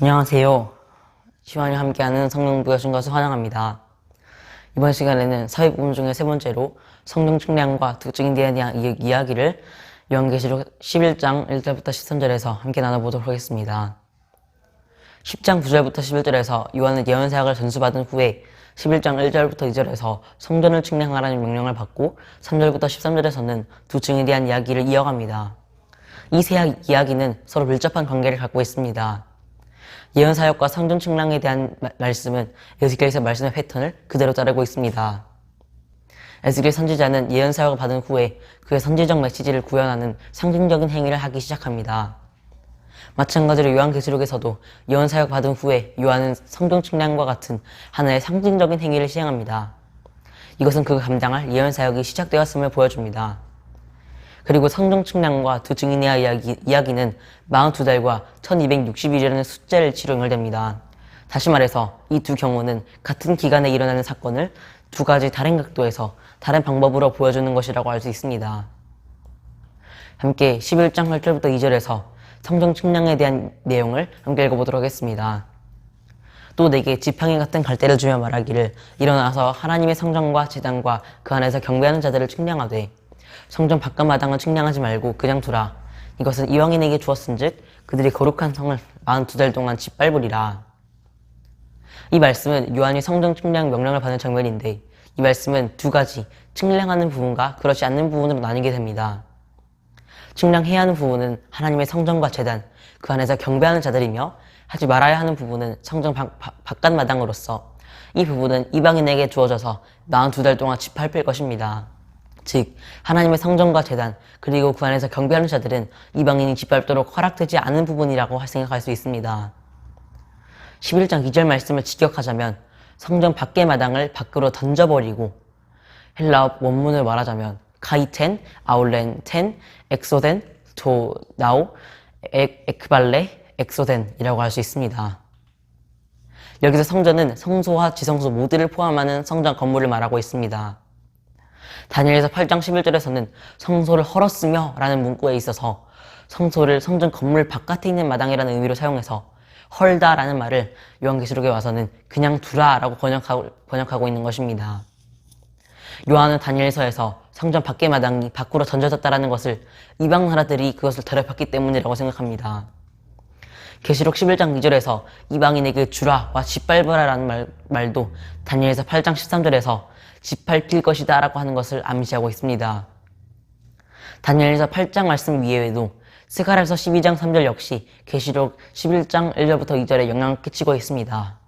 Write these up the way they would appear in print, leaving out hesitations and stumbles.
안녕하세요. 시간이 함께하는 성령부여 신 것을 환영합니다. 이번 시간에는 사회 부분 중에 세 번째로 성령 측량과 특징에 대한 이야기를 요한계시록 11장 1절부터 13절에서 함께 나눠보도록 하겠습니다. 10장 9절부터 11절에서 요한은 예언사역을 전수받은 후에 11장 1절부터 2절에서 성전을 측량하라는 명령을 받고 3절부터 13절에서는 두 증에 대한 이야기를 이어갑니다. 이 세 이야기는 서로 밀접한 관계를 갖고 있습니다. 예언사역과 성전 측량에 대한 말씀은 에스겔에서 말씀의 패턴을 그대로 따르고 있습니다. 에스겔 선지자는 예언사역을 받은 후에 그의 선지적 메시지를 구현하는 상징적인 행위를 하기 시작합니다. 마찬가지로 요한계시록에서도 예언사역 받은 후에 요한은 성전 측량과 같은 하나의 상징적인 행위를 시행합니다. 이것은 그가 감당할 예언사역이 시작되었음을 보여줍니다. 그리고 성전 측량과 두 증인의 이야기는 42달과 1260일이라는 숫자를 치로 연결됩니다. 다시 말해서 이 두 경우는 같은 기간에 일어나는 사건을 두 가지 다른 각도에서 다른 방법으로 보여주는 것이라고 할 수 있습니다. 함께 11장 8절부터 2절에서 성전 측량에 대한 내용을 함께 읽어보도록 하겠습니다. 또 내게 지팡이 같은 갈대를 주며 말하기를 일어나서 하나님의 성전과 제단과 그 안에서 경배하는 자들을 측량하되 성전 바깥 마당을 측량하지 말고 그냥 두라. 이것은 이방인에게 주었은즉 그들이 거룩한 성을 42달 동안 짓밟으리라. 이 말씀은 요한이 성전 측량 명령을 받는 장면인데 이 말씀은 두 가지 측량하는 부분과 그렇지 않는 부분으로 나뉘게 됩니다. 측량해야 하는 부분은 하나님의 성전과 제단, 그 안에서 경배하는 자들이며 하지 말아야 하는 부분은 성전 바깥 마당으로서 이 부분은 이방인에게 주어져서 42달 동안 짓밟힐 것입니다. 즉 하나님의 성전과 제단 그리고 그 안에서 경배하는 자들은 이방인이 짓밟도록 허락되지 않은 부분이라고 생각할 수 있습니다. 11장 2절 말씀을 직역하자면 성전 밖의 마당을 밖으로 던져버리고 헬라어 원문을 말하자면 카이텐, 아울렌텐, 엑소덴, 도, 나우, 에크발레, 엑소덴이라고 할 수 있습니다. 여기서 성전은 성소와 지성소 모두를 포함하는 성전 건물을 말하고 있습니다. 다니엘서 8장 11절에서는 성소를 헐었으며 라는 문구에 있어서 성소를 성전 건물 바깥에 있는 마당이라는 의미로 사용해서 헐다 라는 말을 요한계시록에 와서는 그냥 두라 라고 번역하고 있는 것입니다. 요한은 다니엘서에서 성전 밖의 마당이 밖으로 던져졌다라는 것을 이방 나라들이 그것을 더럽혔기 때문이라고 생각합니다. 계시록 11장 2절에서 이방인에게 주라와 짓밟으라 라는 말도 다니엘서 8장 13절에서 짓밟힐 것이다 라고 하는 것을 암시하고 있습니다. 다니엘서 8장 말씀 이외에도 스가랴서 12장 3절 역시 계시록 11장 1절부터 2절에 영향을 끼치고 있습니다.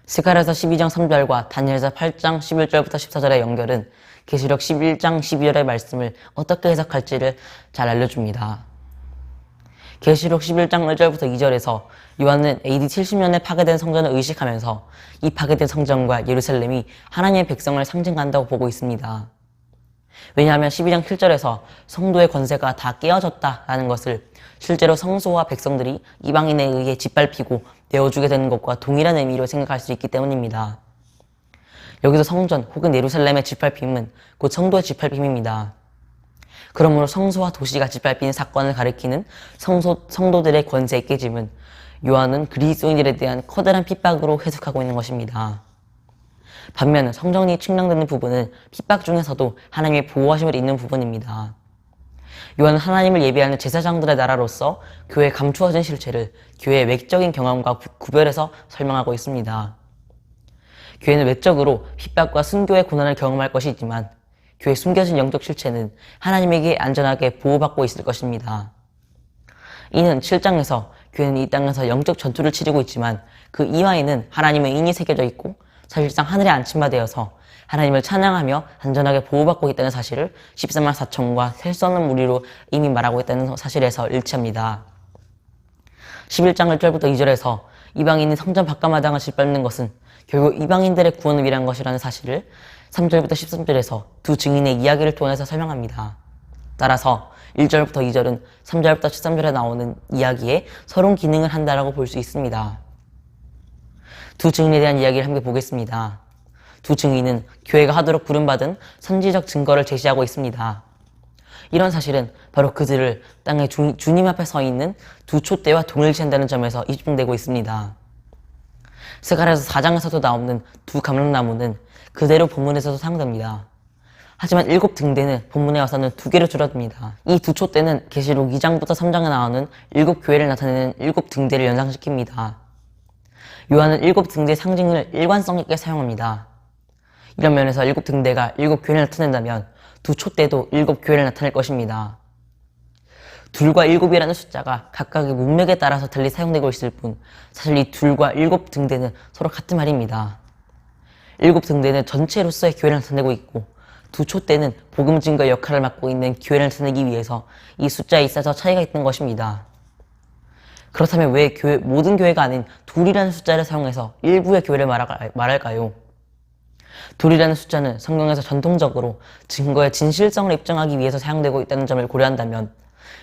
스가랴서 12장 3절과 다니엘서 8장 11절부터 14절의 연결은 계시록 11장 12절의 말씀을 어떻게 해석할지를 잘 알려줍니다. 계시록 11장 1절부터 2절에서 요한은 AD 70년에 파괴된 성전을 의식하면서 이 파괴된 성전과 예루살렘이 하나님의 백성을 상징한다고 보고 있습니다. 왜냐하면 12장 7절에서 성도의 권세가 다 깨어졌다라는 것을 실제로 성소와 백성들이 이방인에 의해 짓밟히고 내어주게 되는 것과 동일한 의미로 생각할 수 있기 때문입니다. 여기서 성전 혹은 예루살렘의 짓밟힘은 곧 성도의 짓밟힘입니다. 그러므로 성소와 도시가 짓밟히는 사건을 가리키는 성도들의 권세의 깨짐은 요한은 그리스도인들에 대한 커다란 핍박으로 해석하고 있는 것입니다. 반면 성전이 측량되는 부분은 핍박 중에서도 하나님의 보호하심을 잇는 부분입니다. 요한은 하나님을 예배하는 제사장들의 나라로서 교회에 감추어진 실체를 교회의 외적인 경험과 구별해서 설명하고 있습니다. 교회는 외적으로 핍박과 순교의 고난을 경험할 것이지만 교회의 숨겨진 영적 실체는 하나님에게 안전하게 보호받고 있을 것입니다. 이는 7장에서 교회는 이 땅에서 영적 전투를 치르고 있지만 그 이와에는 하나님의 인이 새겨져 있고 사실상 하늘에 안침받되어서 하나님을 찬양하며 안전하게 보호받고 있다는 사실을 14만 4천과 셀 수 없는 무리로 이미 말하고 있다는 사실에서 일치합니다. 11장 1절부터 2절에서 이방인이 성전 바깥마당을 짓밟는 것은 결국 이방인들의 구원을 위한 것이라는 사실을 3절부터 13절에서 두 증인의 이야기를 통해서 설명합니다. 따라서 1절부터 2절은 3절부터 13절에 나오는 이야기에 서론 기능을 한다라고 볼 수 있습니다. 두 증인에 대한 이야기를 함께 보겠습니다. 두 증인은 교회가 하도록 부름받은 선지적 증거를 제시하고 있습니다. 이런 사실은 바로 그들을 땅에 주님 앞에 서 있는 두 촛대와 동일시한다는 점에서 입증되고 있습니다. 스가랴서 4장에서도 나오는 두 감람나무는 그대로 본문에서도 사용됩니다. 하지만 7등대는 본문에 와서는 2개로 줄어듭니다. 이 두 촛대는 계시록 2장부터 3장에 나오는 7교회를 나타내는 7등대를 연상시킵니다. 요한은 7등대의 상징을 일관성 있게 사용합니다. 이런 면에서 7등대가 7교회를 나타낸다면 두 촛대도 7교회를 나타낼 것입니다. 둘과 7이라는 숫자가 각각의 문맥에 따라서 달리 사용되고 있을 뿐 사실 이 둘과 7등대는 서로 같은 말입니다. 7등대는 전체로서의 교회를 나타내고 있고 두 촛대는 복음 증거 역할을 맡고 있는 교회를 나타내기 위해서 이 숫자에 있어서 차이가 있는 것입니다. 그렇다면 왜 모든 교회가 아닌 둘이라는 숫자를 사용해서 일부의 교회를 말할까요? 둘이라는 숫자는 성경에서 전통적으로 증거의 진실성을 입증하기 위해서 사용되고 있다는 점을 고려한다면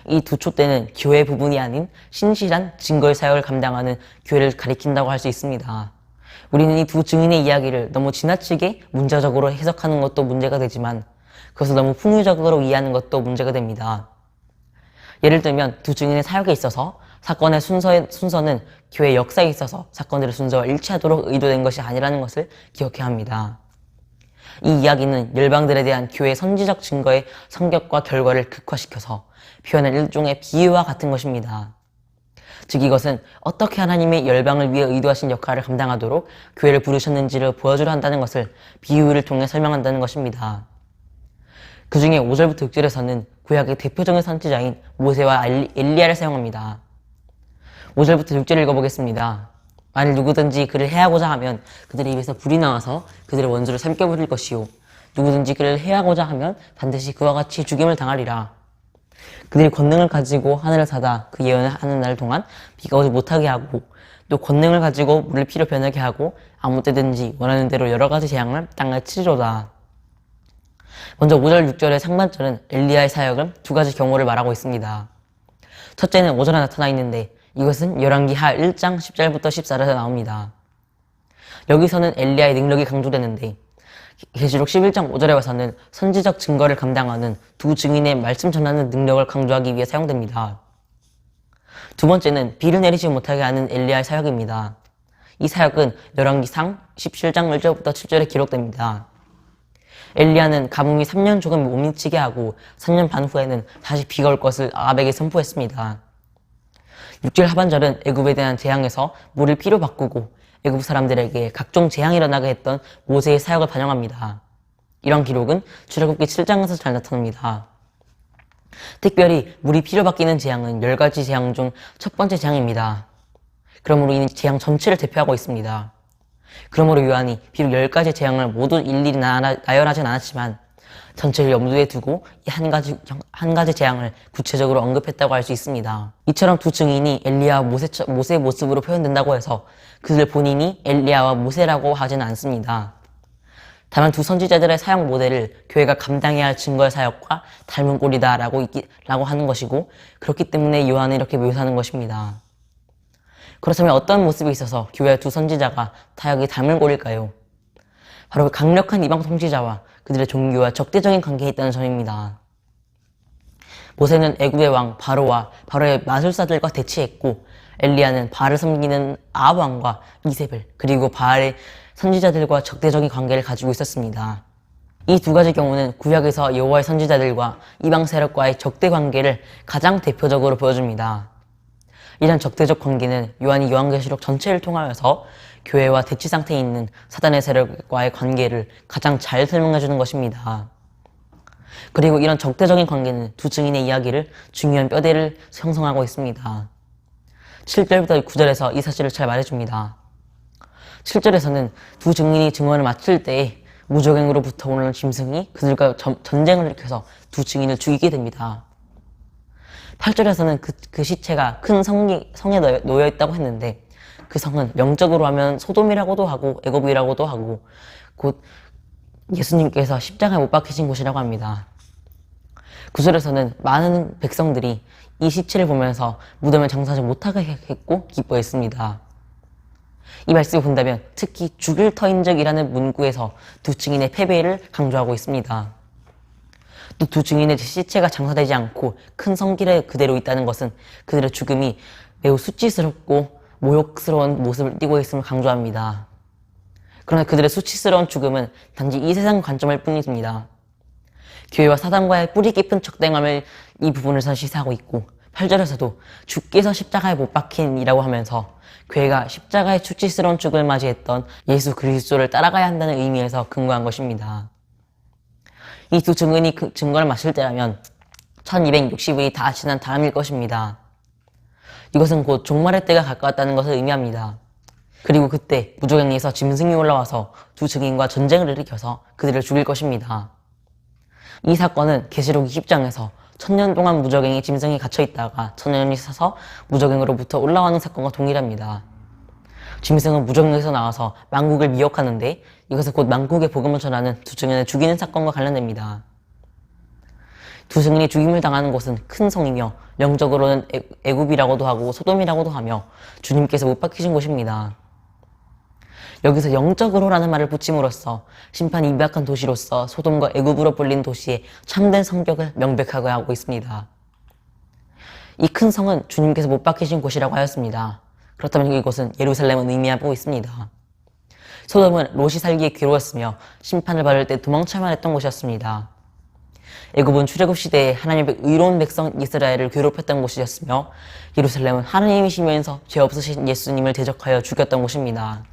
이 두 촛대는 교회 부분이 아닌 신실한 증거의 사역을 감당하는 교회를 가리킨다고 할 수 있습니다. 우리는 이 두 증인의 이야기를 너무 지나치게 문자적으로 해석하는 것도 문제가 되지만 그것을 너무 풍유적으로 이해하는 것도 문제가 됩니다. 예를 들면 두 증인의 사역에 있어서 사건의 순서는 교회 역사에 있어서 사건들의 순서와 일치하도록 의도된 것이 아니라는 것을 기억해야 합니다. 이 이야기는 열방들에 대한 교회의 선지적 증거의 성격과 결과를 극화시켜서 표현한 일종의 비유와 같은 것입니다. 즉 이것은 어떻게 하나님의 열방을 위해 의도하신 역할을 감당하도록 교회를 부르셨는지를 보여주려 한다는 것을 비유를 통해 설명한다는 것입니다. 그 중에 5절부터 6절에서는 구약의 대표적인 선지자인 모세와 엘리야를 사용합니다. 5절부터 6절을 읽어보겠습니다. 만일 누구든지 그를 해하고자 하면 그들의 입에서 불이 나와서 그들의 원수를 삼켜버릴 것이요 누구든지 그를 해하고자 하면 반드시 그와 같이 죽임을 당하리라. 그들이 권능을 가지고 하늘을 사다 그 예언을 하는 날 동안 비가 오지 못하게 하고 또 권능을 가지고 물을 피로 변하게 하고 아무 때든지 원하는 대로 여러 가지 재앙을 땅에 치리로다. 먼저 5절 6절의 상반절은 엘리야의 사역을 두 가지 경우를 말하고 있습니다. 첫째는 5절에 나타나 있는데 이것은 열왕기하 1장 10절부터 14절에서 나옵니다. 여기서는 엘리야의 능력이 강조되는데 계시록 11장 5절에 와서는 선지적 증거를 감당하는 두 증인의 말씀 전하는 능력을 강조하기 위해 사용됩니다. 두 번째는 비를 내리지 못하게 하는 엘리야의 사역입니다. 이 사역은 열왕기상 17장 1절부터 7절에 기록됩니다. 엘리야는 가뭄이 3년 조금 못 미치게 하고 3년 반 후에는 다시 비가 올 것을 아합에게 선포했습니다. 6절 하반절은 애굽에 대한 재앙에서 물을 피로 바꾸고 애굽 사람들에게 각종 재앙이 일어나게 했던 모세의 사역을 반영합니다. 이런 기록은 출애굽기 7장에서 잘 나타납니다. 특별히 물이 피로 바뀌는 재앙은 10가지 재앙 중 첫 번째 재앙입니다. 그러므로 이는 재앙 전체를 대표하고 있습니다. 그러므로 요한이 비록 10가지 재앙을 모두 일일이 나열하진 않았지만 전체를 염두에 두고 이 한 가지 재앙을 구체적으로 언급했다고 할 수 있습니다. 이처럼 두 증인이 엘리야와 모세의 모습으로 표현된다고 해서 그들 본인이 엘리야와 모세라고 하지는 않습니다. 다만 두 선지자들의 사역 모델을 교회가 감당해야 할 증거의 사역과 닮은 꼴이다라고 하는 것이고 그렇기 때문에 요한은 이렇게 묘사하는 것입니다. 그렇다면 어떤 모습에 있어서 교회와 두 선지자가 타역이 닮은 꼴일까요? 바로 강력한 이방 통치자와 그들의 종교와 적대적인 관계에 있다는 점입니다. 모세는 애굽의 왕 바로와 바로의 마술사들과 대치했고 엘리야는 바알을 섬기는 아합 왕과 이세벨 그리고 바알의 선지자들과 적대적인 관계를 가지고 있었습니다. 이 두 가지 경우는 구약에서 여호와의 선지자들과 이방 세력과의 적대 관계를 가장 대표적으로 보여줍니다. 이런 적대적 관계는 요한이 요한계시록 전체를 통하여서 교회와 대치 상태에 있는 사단의 세력과의 관계를 가장 잘 설명해주는 것입니다. 그리고 이런 적대적인 관계는 두 증인의 이야기를 중요한 뼈대를 형성하고 있습니다. 7절부터 9절에서 이 사실을 잘 말해줍니다. 7절에서는 두 증인이 증언을 마칠 때에 무적행으로부터 오는 짐승이 그들과 전쟁을 일으켜서 두 증인을 죽이게 됩니다. 8절에서는 그 시체가 큰 성에 놓여 있다고 했는데 그 성은 영적으로 하면 소돔이라고도 하고 애굽이라고도 하고 곧 예수님께서 십자가에 못 박히신 곳이라고 합니다. 9절에서는 많은 백성들이 이 시체를 보면서 무덤에 장사하지 못하게 했고 기뻐했습니다. 이 말씀을 본다면 특히 죽을 터인적이라는 문구에서 두 증인의 패배를 강조하고 있습니다. 또 두 증인의 시체가 장사되지 않고 큰 성길에 그대로 있다는 것은 그들의 죽음이 매우 수치스럽고 모욕스러운 모습을 띠고 있음을 강조합니다. 그러나 그들의 수치스러운 죽음은 단지 이 세상 관점일 뿐입니다. 교회와 사단과의 뿌리 깊은 적대감을 이 부분에서 시사하고 있고 8절에서도 주께서 십자가에 못 박힌이라고 하면서 교회가 십자가의 수치스러운 죽음을 맞이했던 예수 그리스도를 따라가야 한다는 의미에서 근거한 것입니다. 이 두 증인이 그 증거를 마실 때라면 1260일이 다 지난 다음일 것입니다. 이것은 곧 종말의 때가 가까웠다는 것을 의미합니다. 그리고 그때 무저갱리에서 짐승이 올라와서 두 증인과 전쟁을 일으켜서 그들을 죽일 것입니다. 이 사건은 계시록 20장에서 1000년 동안 무저갱이 짐승이 갇혀있다가 1000년이 차서 무저갱으로부터 올라오는 사건과 동일합니다. 짐승은 무저갱에서 나와서 만국을 미혹하는데 이것은 곧 만국의 복음을 전하는 두 증인을 죽이는 사건과 관련됩니다. 두 증인이 죽임을 당하는 곳은 큰 성이며 영적으로는 애굽이라고도 하고 소돔이라고도 하며 주님께서 못 박히신 곳입니다. 여기서 영적으로라는 말을 붙임으로써 심판이 임박한 도시로서 소돔과 애굽으로 불린 도시의 참된 성격을 명백하게 하고 있습니다. 이 큰 성은 주님께서 못 박히신 곳이라고 하였습니다. 그렇다면 이곳은 예루살렘을 의미하고 있습니다. 소돔은 롯이 살기에 괴로웠으며 심판을 받을 때 도망쳐야만 했던 곳이었습니다. 애굽은 출애굽 시대에 하나님의 의로운 백성 이스라엘을 괴롭혔던 곳이었으며 예루살렘은 하나님이시면서 죄 없으신 예수님을 대적하여 죽였던 곳입니다.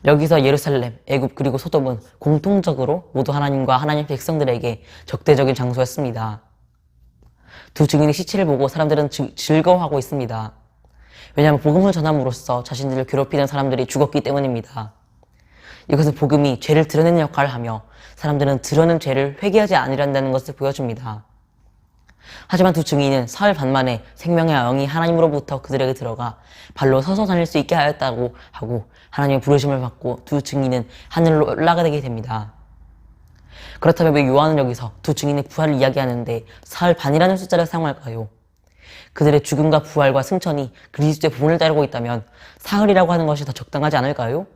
여기서 예루살렘, 애굽 그리고 소돔은 공통적으로 모두 하나님과 하나님 백성들에게 적대적인 장소였습니다. 두 증인의 시체를 보고 사람들은 즐거워하고 있습니다. 왜냐하면 복음을 전함으로써 자신들을 괴롭히던 사람들이 죽었기 때문입니다. 이것은 복음이 죄를 드러내는 역할을 하며 사람들은 드러낸 죄를 회개하지 않으려는 것을 보여줍니다. 하지만 두 증인은 사흘 반 만에 생명의 영이 하나님으로부터 그들에게 들어가 발로 서서 다닐 수 있게 하였다고 하고 하나님의 부르심을 받고 두 증인은 하늘로 올라가게 됩니다. 그렇다면 왜 요한은 여기서 두 증인의 부활을 이야기하는데 사흘 반이라는 숫자를 사용할까요? 그들의 죽음과 부활과 승천이 그리스도의 본을 따르고 있다면 사흘이라고 하는 것이 더 적당하지 않을까요?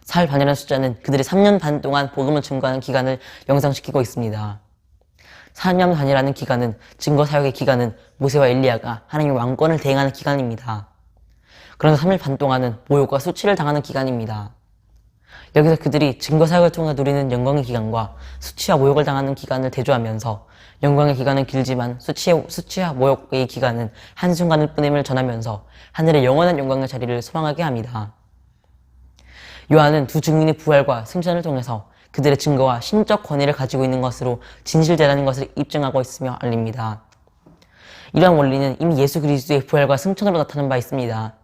사흘 반이라는 숫자는 그들이 3년 반 동안 복음을 증거하는 기간을 영상시키고 있습니다. 4년 반이라는 기간은 증거 사역의 기간은 모세와 엘리야가 하나님의 왕권을 대행하는 기간입니다. 그러나 3일 반 동안은 모욕과 수치를 당하는 기간입니다. 여기서 그들이 증거 사역을 통해 누리는 영광의 기간과 수치와 모욕을 당하는 기간을 대조하면서 영광의 기간은 길지만 수치와 모욕의 기간은 한순간일 뿐임을 전하면서 하늘의 영원한 영광의 자리를 소망하게 합니다. 요한은 두 증인의 부활과 승천을 통해서 그들의 증거와 신적 권위를 가지고 있는 것으로 진실되다는 것을 입증하고 있으며 알립니다. 이러한 원리는 이미 예수 그리스도의 부활과 승천으로 나타난 바 있습니다.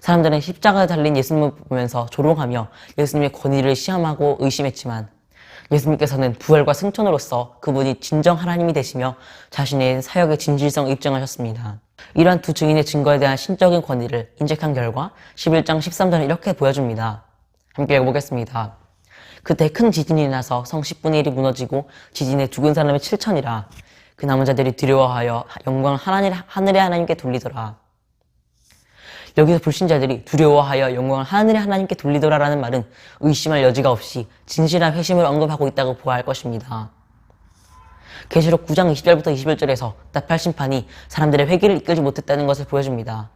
사람들은 십자가에 달린 예수님을 보면서 조롱하며 예수님의 권위를 시험하고 의심했지만 예수님께서는 부활과 승천으로서 그분이 진정 하나님이 되시며 자신의 사역의 진실성을 입증하셨습니다. 이러한 두 증인의 증거에 대한 신적인 권위를 인식한 결과 11장 13절은 이렇게 보여줍니다. 함께 읽어보겠습니다. 그때 큰 지진이 나서 성 10분의 1이 무너지고 지진에 죽은 사람이 7천이라. 그 남은 자들이 두려워하여 영광을 하늘의 하나님께 돌리더라. 여기서 불신자들이 두려워하여 영광을 하늘의 하나님께 돌리더라라는 말은 의심할 여지가 없이 진실한 회심을 언급하고 있다고 보아야 할 것입니다. 계시록 9장 20절부터 21절에서 나팔 심판이 사람들의 회개를 이끌지 못했다는 것을 보여줍니다.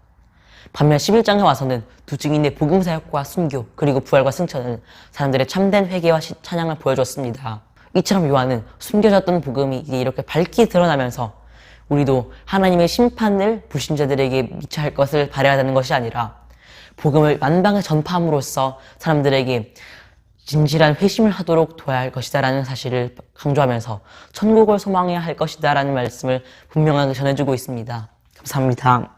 반면 11장에 와서는 두 증인의 복음 사역과 순교 그리고 부활과 승천은 사람들의 참된 회개와 찬양을 보여줬습니다. 이처럼 요한은 숨겨졌던 복음이 이제 이렇게 밝게 드러나면서 우리도 하나님의 심판을 불신자들에게 미쳐야 할 것을 바라야 하는 것이 아니라 복음을 만방에 전파함으로써 사람들에게 진실한 회심을 하도록 도와야 할 것이다 라는 사실을 강조하면서 천국을 소망해야 할 것이다 라는 말씀을 분명하게 전해주고 있습니다. 감사합니다.